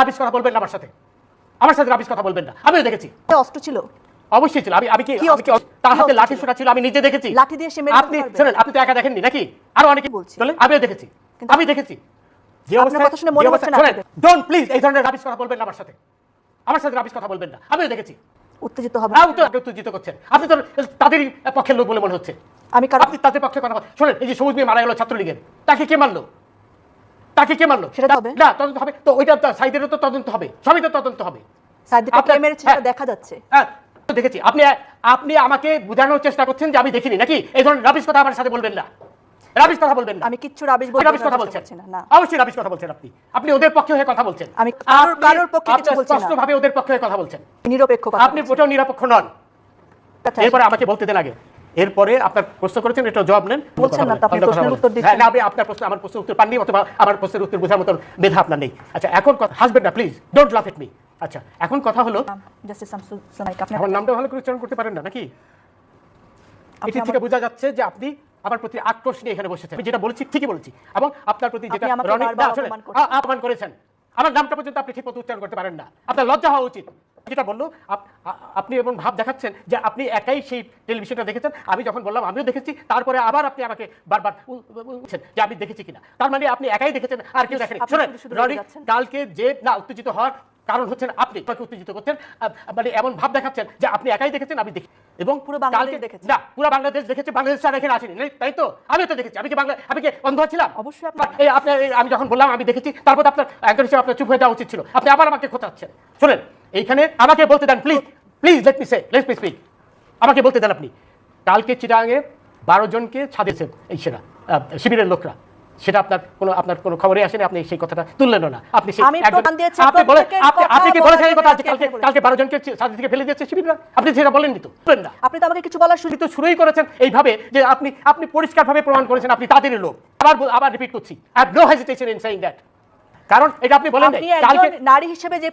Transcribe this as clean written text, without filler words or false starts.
Rubbish কথা বলবেন না আমার সাথে রাবিশ কথা বলবেন না। আমিও দেখেছি অস্ত্র ছিল, অবশ্যই ছিল। আমি কি তার হাতে লাঠি ছোটা ছিল, আমি নিজে দেখেছি। লাঠি দিয়ে সে মেরে আপনি শুনেন, আপনি তো একা দেখেননি নাকি, আরো অনেকে বলছি। বলেন, আমিও দেখেছি, আমি দেখেছি। যে আপনার কথা শুনে মনে হচ্ছে না শুনেন, ডোন্ট প্লিজ এই ধরনের রাবিশ কথা বলবেন না আমার সাথে রাবিশ কথা বলবেন না। আমিও দেখেছি। উত্তেজিত হবে আপনি তো উত্তেজিত করছেন, আপনি তো তাদেরই পক্ষের লোক বলে মনে হচ্ছে। আপনি তাদের পক্ষে কথা বলেন। শুনেন, এই যে সবুজ মেয়ে মারা গেল ছাত্রলীগের, তাকে কে মারলো? সেটা হবে না, তদন্ত হবে তো, ওইটা সাইদেরও তো তদন্ত হবে, সবই তো তদন্ত হবে। সাইদকে মেরেছে সেটা দেখা যাচ্ছে। হ্যাঁ দেখেছি। আপনি আমাকে বোঝানোর চেষ্টা করছেন যে আমি দেখিনি নাকি? এই ধরনের রাবিশ কথা আমার সাথে বলবেন না, রাবিশ কথা বলবেন না। আমি কিচ্ছু রাবিশ কথা বলছেন না। অবশ্যই রাবিশ কথা বলছেন। আপনি ওদের পক্ষে হয়ে কথা বলছেন। আমি কারোর পক্ষে কিছু বলছি না, স্পষ্টভাবে ওদের পক্ষে হয়ে কথা বলছেন। নিরপেক্ষ কথা। আপনি ওটাও নিরপেক্ষ নন। এরপরে আমাকে বলতে দেন আগে। এরপরে আপনার প্রশ্ন করেছেন, এটা জবাব নেন। বলছেন না, আপনি প্রশ্নের উত্তর দিচ্ছেন না। আপনি আপনার প্রশ্ন, আমার প্রশ্নের উত্তর পাননি, অথবা আমার প্রশ্নের উত্তর বোঝার মতো মেধা আপনার নেই। আচ্ছা, এখন কথা হাসবেন না প্লিজ, ডোন্ট লাফ এট মি। আচ্ছা, এখন কথা হলো, জাস্টিস শামসুল সামাইক, আপনি আমার নামটা ভালো করে উচ্চারণ করতে পারেন না নাকি? এটি থেকে বোঝা যাচ্ছে যে আপনি আমার প্রতি আক্রোশ নিয়ে এখানে বসেছেন। আমি যেটা বলেছি ঠিকই বলেছি, এবং আপনার প্রতি যেটা অপমান করেছেন, আমার নামটা পর্যন্ত আপনি ঠিক মতো উচ্চারণ করতে পারেন না। আপনার লজ্জা হওয়া উচিত। যেটা বললো, আপনি এমন ভাব দেখাচ্ছেন যে আপনি একাই সেই টেলিভিশনটা দেখেছেন। আমি যখন বললাম আমিও দেখেছি, তারপরে আবার আপনি আমাকে বারবার বলছেন যে আমি দেখেছি কিনা। তার মানে আপনি একাই দেখেছেন, আর কেউ দেখেনি। শুনেন রনি, কালকে যে না উত্তেজিত হওয়ার কারণ হচ্ছেন আপনি, উত্তেজিত করছেন, মানে এমন ভাব দেখাচ্ছেন যে আপনি একাই দেখেছেন, আমি দেখি, এবং পুরো বাংলাদেশ দেখেছে। না, পুরো বাংলাদেশ দেখেছে, বাংলাদেশ আর এখানে আসেনি, তাই তো? আমিও তো দেখেছি। আমি কি অন্ধ ছিলাম? অবশ্যই আমি যখন বললাম আমি দেখেছি, তারপর আপনার একজন হিসেবে আপনার চুপ হয়ে যাওয়া উচিত ছিল। আপনি আবার আমাকে খোঁচাচ্ছেন। শুনেন, এইখানে আমাকে বলতে দেন প্লিজ, লেট মি স্পিক। আমাকে বলতে দেন। আপনি কালকে চিটাগাঙে 12 জনকে ছাড়িয়েছেন এই শিবিরের লোকরা, সেটা আপনার কোনো খবরে আসেনি, আপনি সেই কথাটা তুললেন না। আপনি কি বলেছেন এই কথা? কালকে 12 জনকে ছাড়ি থেকে ফেলে দিয়েছে শিবিররা, আপনি সেটা বলেননি তো? আপনি তো আমাকে কিছু বলার সুযোগ তো শুরুই করেছেন এইভাবে যে আপনি পরিষ্কারভাবে প্রমাণ করেছেন আপনি তাদেরই লোক। আবার রিপিট করছি, I have no hesitation in saying that. কারণ এটা আপনি বলেন নারী হিসেবে যে